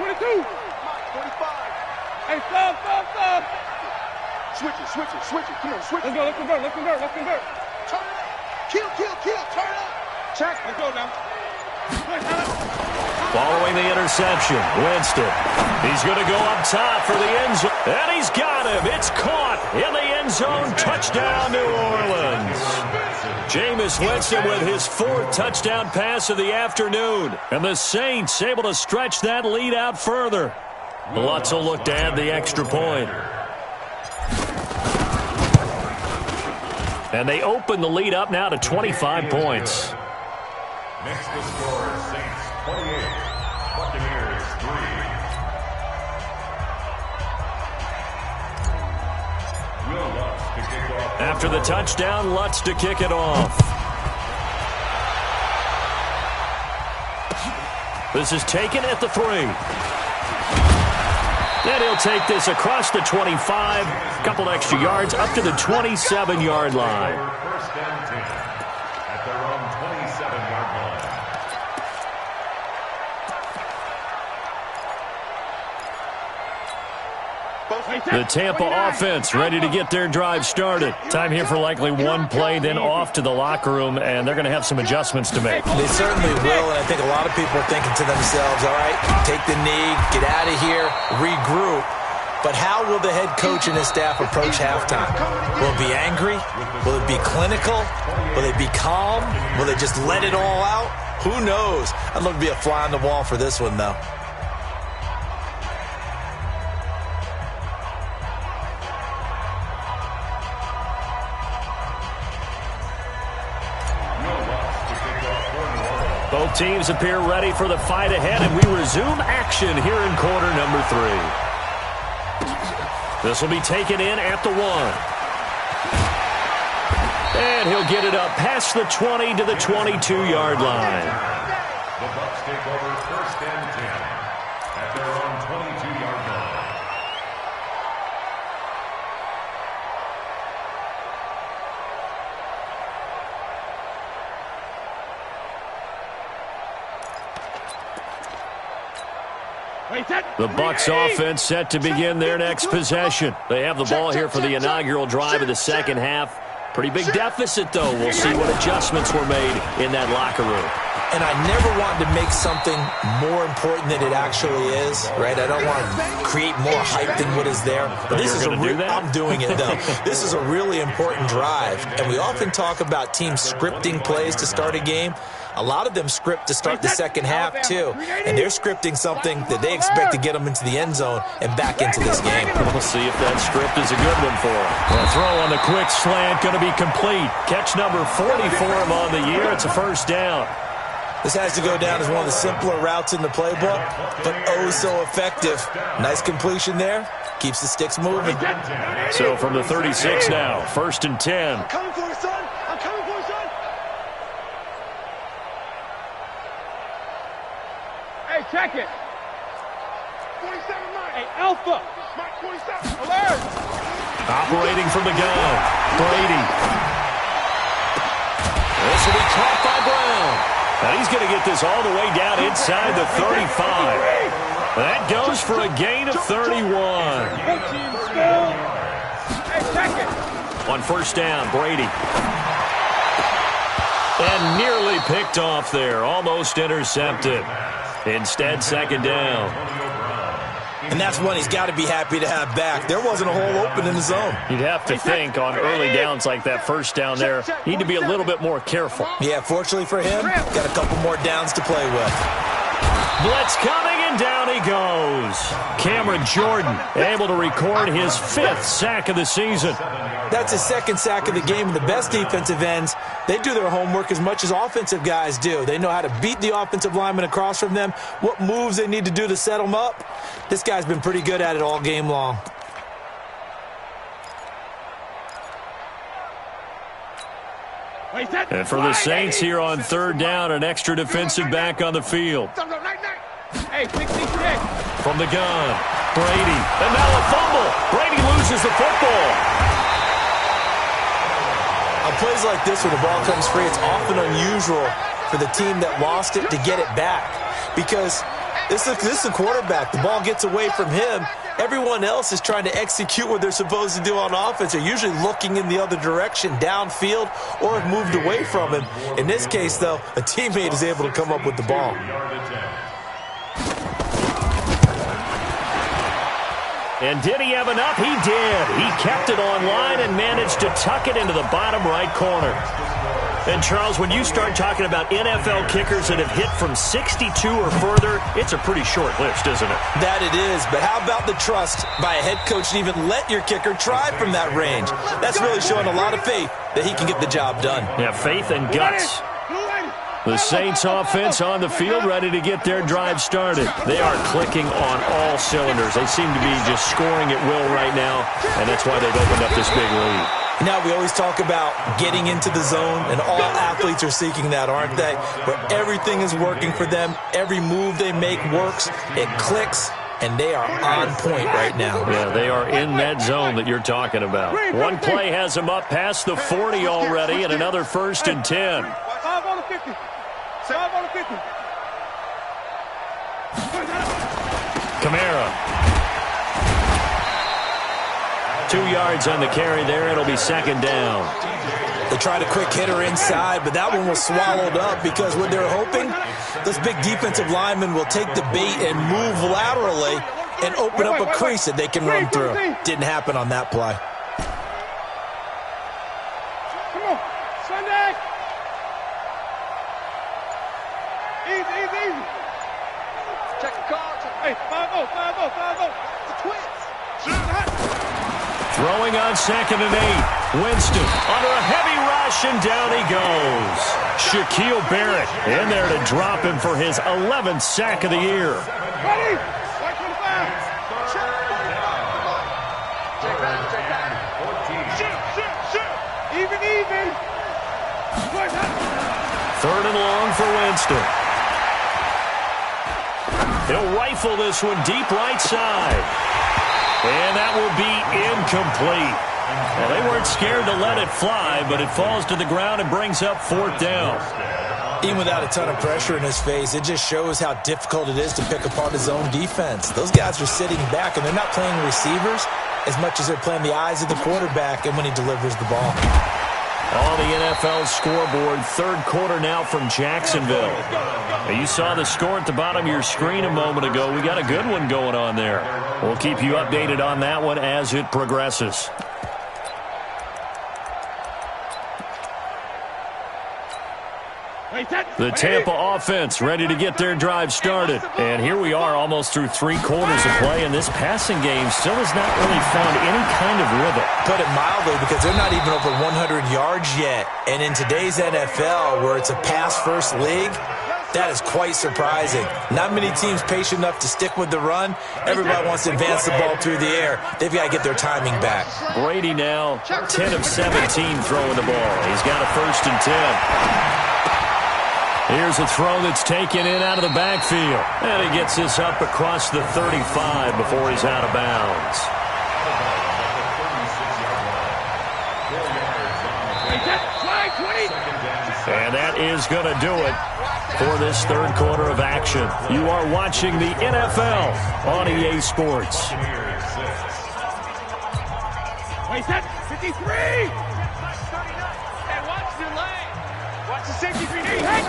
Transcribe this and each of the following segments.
22. 45. Hey, stop. Switch it. Come on, switch it. Let's convert. Turn it up. Kill. Turn it up. Check. Let's go now. Following the interception, Winston. He's going to go up top for the end zone. And he's got him. It's caught in the end zone. Touchdown, New Orleans. Jameis Winston with his 4th touchdown pass of the afternoon. And the Saints able to stretch that lead out further. Lutz will look to add the extra point. And they open the lead up now to 25 points. Next to score, Saints 28, Buccaneers 3. Will Lutz to kick off. After the touchdown, Lutz to kick it off. This is taken at the 3. And he'll take this across the 25. Couple extra yards up to the 27-yard line. First down 10 at their own 27-yard line. The Tampa offense ready to get their drive started. Time here for likely one play, then off to the locker room, and they're going to have some adjustments to make. They certainly will, and I think a lot of people are thinking to themselves, all right, take the knee, get out of here, regroup. But how will the head coach and his staff approach halftime? Will it be angry? Will it be clinical? Will they be calm? Will they just let it all out? Who knows? I'd love to be a fly on the wall for this one, though. Both teams appear ready for the fight ahead, and we resume action here in quarter number 3. This will be taken in at the 1. And he'll get it up past the 20 to the 22-yard line. The Bucs take over first and 10 at their own 22-yard line. The Bucs offense set to begin their next possession. They have the ball here for the inaugural drive of the second half. Pretty big deficit, though. We'll see what adjustments were made in that locker room. And I never wanted to make something more important than it actually is, right? I don't want to create more hype than what is there. But this is I'm doing it, though. This is a really important drive. And we often talk about teams scripting plays to start a game. A lot of them script to start the second half, too. And they're scripting something that they expect to get them into the end zone and back into this game. We'll see if that script is a good one for them. The throw on the quick slant going to be complete. Catch number 40 for him on the year. It's a first down. This has to go down as one of the simpler routes in the playbook, but oh so effective. Nice completion there. Keeps the sticks moving. So from the 36 now, first and 10. I'm coming for you, son. I'm coming for you, son. Hey, check it. 47 Mike. Hey, Alpha. Mike 47. Alert. Operating from the gun. Brady. This will be caught by Brown. And he's going to get this all the way down inside the 35. That goes for a gain of 31. On first down, Brady. And nearly picked off there. Almost intercepted. Instead, second down. And that's one he's got to be happy to have back. There wasn't a hole open in the zone. You'd have to think on early downs like that first down there, need to be a little bit more careful. Yeah, fortunately for him, got a couple more downs to play with. Blitz coming, and down he goes. Cameron Jordan able to record his 5th sack of the season. That's his 2nd sack of the game. And the best defensive ends, they do their homework as much as offensive guys do. They know how to beat the offensive lineman across from them, what moves they need to do to set them up. This guy's been pretty good at it all game long. And for the Saints here on third down, an extra defensive back on the field. Hey, 66. From the gun, Brady. And now a fumble. Brady loses the football. On plays like this where the ball comes free, it's often unusual for the team that lost it to get it back. Because This is a quarterback. The ball gets away from him. Everyone else is trying to execute what they're supposed to do on offense. They're usually looking in the other direction, downfield, or have moved away from him. In this case, though, a teammate is able to come up with the ball. And did he have enough? He did. He kept it on line and managed to tuck it into the bottom right corner. And, Charles, when you start talking about NFL kickers that have hit from 62 or further, it's a pretty short list, isn't it? That it is, but how about the trust by a head coach to even let your kicker try from that range? That's really showing a lot of faith that he can get the job done. Yeah, faith and guts. The Saints offense on the field, ready to get their drive started. They are clicking on all cylinders. They seem to be just scoring at will right now, and that's why they've opened up this big lead. Now, we always talk about getting into the zone, and all athletes are seeking that, aren't they? Where everything is working for them, every move they make works, it clicks, and they are on point right now. Yeah, they are in that zone that you're talking about. One play has them up past the 40 already, and another 1st and 10. 5 on the 50. 5 on the 50. Kamara. 2 yards on the carry there. It'll be 2nd down. They tried a quick hitter inside, but that one was swallowed up because what they're hoping, this big defensive lineman will take the bait and move laterally and open up a crease that they can run through. Didn't happen on that play. Come on, Sunday. Easy. Check the call. Hey, 5-0. The Twins. Throwing on 2nd and 8. Winston under a heavy rush, and down he goes. Shaquille Barrett in there to drop him for his 11th sack of the year. Ready? 25. Shoot. Even. 3rd and long for Winston. He'll rifle this one deep right side. And that will be incomplete. Well, they weren't scared to let it fly, but it falls to the ground and brings up 4th down. Even without a ton of pressure in his face, it just shows how difficult it is to pick apart his own defense. Those guys are sitting back, and they're not playing receivers as much as they're playing the eyes of the quarterback and when he delivers the ball. On the NFL scoreboard, 3rd quarter now from Jacksonville. Now, you saw the score at the bottom of your screen a moment ago. We got a good one going on there. We'll keep you updated on that one as it progresses. The Tampa offense ready to get their drive started. And here we are almost through 3 quarters of play, and this passing game still has not really found any kind of rhythm. Put it mildly, because they're not even over 100 yards yet. And in today's NFL, where it's a pass-first league, that is quite surprising. Not many teams patient enough to stick with the run. Everybody wants to advance the ball through the air. They've got to get their timing back. Brady now 10 of 17 throwing the ball. He's got a 1st and 10. Here's a throw that's taken in out of the backfield. And he gets this up across the 35 before he's out of bounds. And that is going to do it for this 3rd quarter of action. You are watching the NFL on EA Sports. Wait, that's 53. Hey, watch the lane. Watch the safety green. Hey.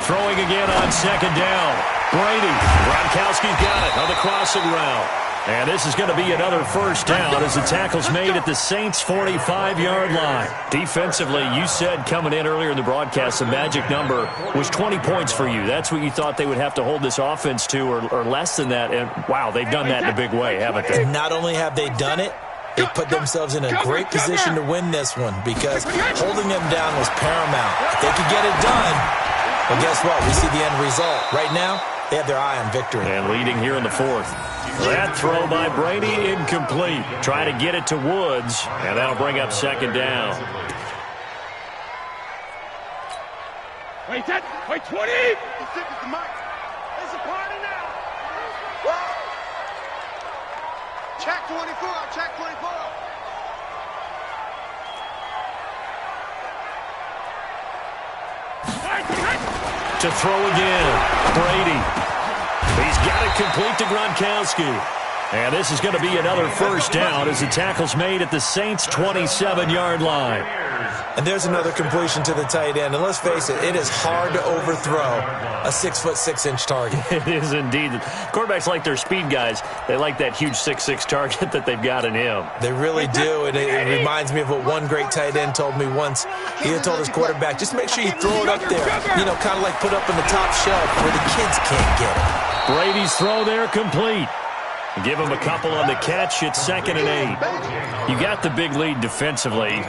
Throwing again on 2nd down. Brady. Gronkowski's got it on the crossing route. And this is going to be another 1st down as the tackle's made at the Saints' 45-yard line. Defensively, you said coming in earlier in the broadcast, the magic number was 20 points for you. That's what you thought they would have to hold this offense to, or less than that. And, wow, they've done that in a big way, haven't they? Not only have they done it, they put themselves in a great position to win this one because holding them down was paramount. If they could get it done, well, guess what? We see the end result. Right now, they have their eye on victory. And leading here in the 4th. That throw by Brady incomplete. Try to get it to Woods, and that'll bring up 2nd down. Wait, 20. It's a party now. Check 24. Check 24. To throw again. Brady. He's Got it complete to Gronkowski. And this is going to be another first down as the tackle's made at the Saints' 27-yard line. And there's another completion to the tight end. And let's face it, it is hard to overthrow a 6'6" target. It is indeed. Quarterbacks like their speed guys. They like that huge 6'6" target that they've got in him. They really do. And it reminds me of what one great tight end told me once. He had told his quarterback, just make sure you throw it up there. You know, kind of like put up in the top shelf where the kids can't get it. Brady's throw there complete. Give him a couple on the catch. It's 2nd and 8. You got the big lead defensively.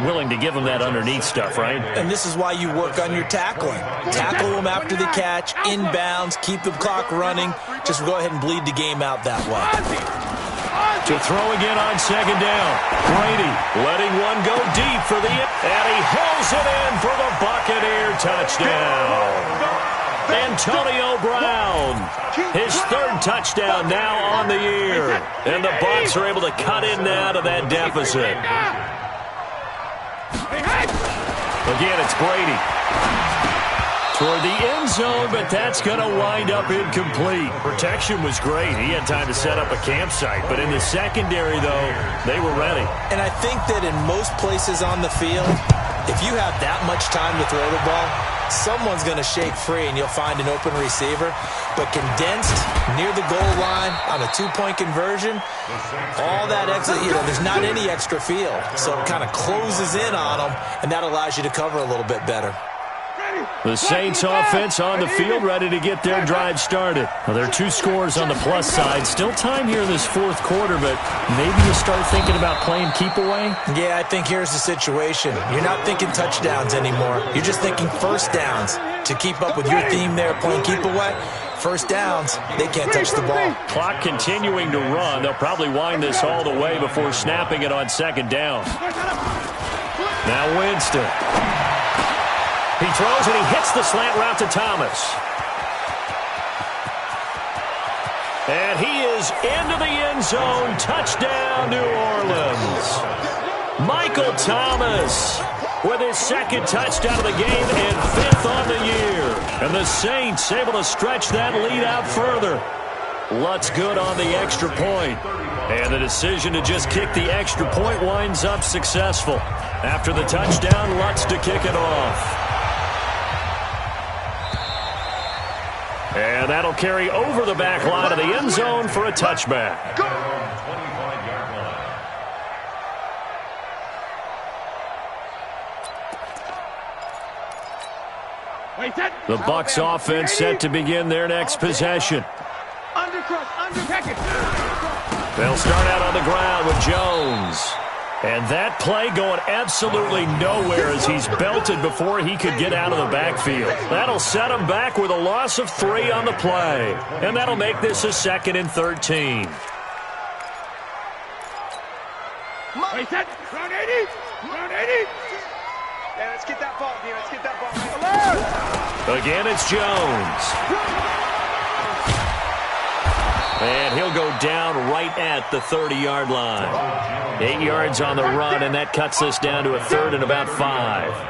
Willing to give him that underneath stuff, right? And this is why you work on your tackling. Tackle them after the catch, inbounds, keep the clock running. Just go ahead and bleed the game out that way. To throw again on 2nd down. Brady letting one go deep for the... And he hauls it in for the Buccaneer touchdown. Antonio Brown, his 3rd touchdown now on the year. And the Bucs are able to cut in now to that deficit. Again, it's Brady. Toward the end zone, but that's going to wind up incomplete. Protection was great. He had time to set up a campsite. But in the secondary, though, they were ready. And I think that in most places on the field, if you have that much time to throw the ball, someone's going to shake free and you'll find an open receiver. But condensed near the goal line on a 2-point conversion, all that extra, there's not any extra field. So it kind of closes in on them, and that allows you to cover a little bit better. The Saints offense on the field, ready to get their drive started. Well, there are 2 scores on the plus side. Still time here in this 4th quarter, but maybe you start thinking about playing keep away? Yeah, I think here's the situation. You're not thinking touchdowns anymore. You're just thinking first downs. To keep up with your theme there, playing keep away, first downs, they can't touch the ball. Clock continuing to run. They'll probably wind this all the way before snapping it on 2nd down. Now Winston. He throws and he hits the slant route to Thomas. And he is into the end zone. Touchdown, New Orleans. Michael Thomas with his 2nd touchdown of the game and 5th on the year. And the Saints able to stretch that lead out further. Lutz good on the extra point. And the decision to just kick the extra point winds up successful. After the touchdown, Lutz to kick it off. And that'll carry over the back line of the end zone for a touchback. The Bucs offense set to begin their next possession. They'll start out on the ground with Jones. And that play going absolutely nowhere as he's belted before he could get out of the backfield. That'll set him back with a loss of 3 on the play. And that'll make this a 2nd and 13. Wait, set. Round 80. Round 80. Yeah, let's get that ball, Let's get that ball. Again, it's Jones. And he'll go down right at the 30-yard line. 8 yards on the run, and that cuts us down to a 3rd and about 5.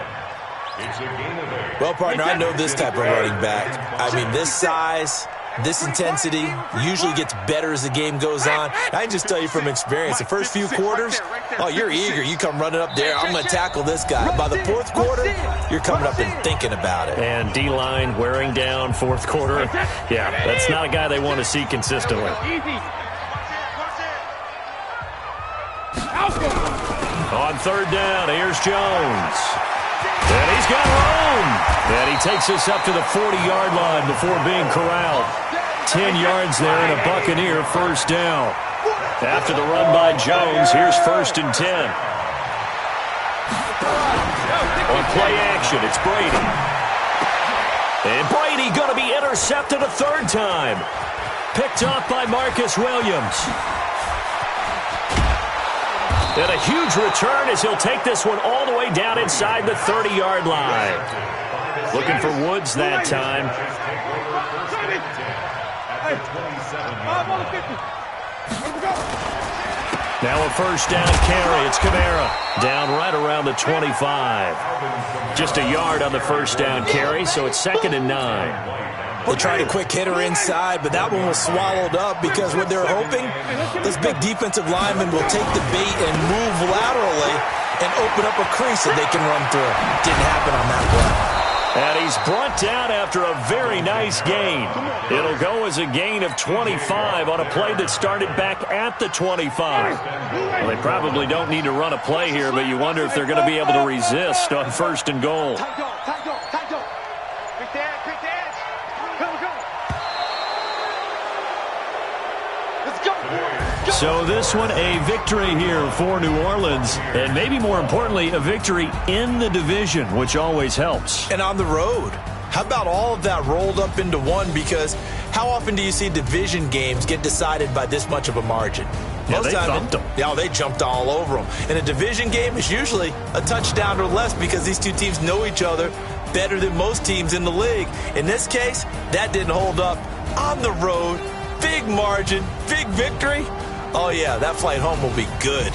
Well, partner, I know this type of running back. I mean, this size, this intensity usually gets better as the game goes on. I can just tell you from experience, the first few quarters, oh, you're eager. You come running up there, I'm going to tackle this guy. By the 4th quarter, you're coming up and thinking about it. And D-line wearing down 4th quarter. Yeah, that's not a guy they want to see consistently. On 3rd down, here's Jones. And he's got room. And he takes us up to the 40-yard line before being corralled. 10 yards there and a Buccaneer first down. After the run by Jones, here's 1st and 10. On play action, it's Brady. And Brady going to be intercepted a 3rd time. Picked off by Marcus Williams. And a huge return as he'll take this one all the way down inside the 30-yard line. Looking for Woods that time. Now a first down carry. It's Kamara. Down right around the 25. Just a yard on the first down carry, so it's 2nd and 9. They tried a quick hitter inside, but that one was swallowed up because what they're hoping, this big defensive lineman will take the bait and move laterally and open up a crease that they can run through. Didn't happen on that play. And he's brought down after a very nice gain. It'll go as a gain of 25 on a play that started back at the 25. Well, they probably don't need to run a play here, but you wonder if they're going to be able to resist on 1st and goal. So this one, a victory here for New Orleans, and maybe more importantly, a victory in the division, which always helps. And on the road. How about all of that rolled up into one? Because how often do you see division games get decided by this much of a margin? Yeah, they thumped them. Yeah, they jumped all over them. And a division game is usually a touchdown or less because these two teams know each other better than most teams in the league. In this case, that didn't hold up. On the road, big margin, big victory. Oh, yeah, that flight home will be good.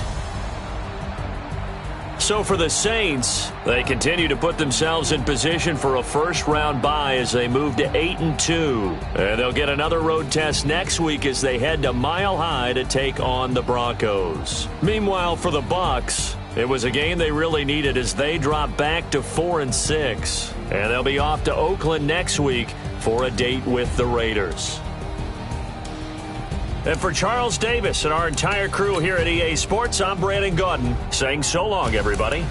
So for the Saints, they continue to put themselves in position for a first-round bye as they move to 8-2. And they'll get another road test next week as they head to Mile High to take on the Broncos. Meanwhile, for the Bucs, it was a game they really needed as they drop back to 4-6. And they'll be off to Oakland next week for a date with the Raiders. And for Charles Davis and our entire crew here at EA Sports, I'm Brandon Gaudin saying so long, everybody.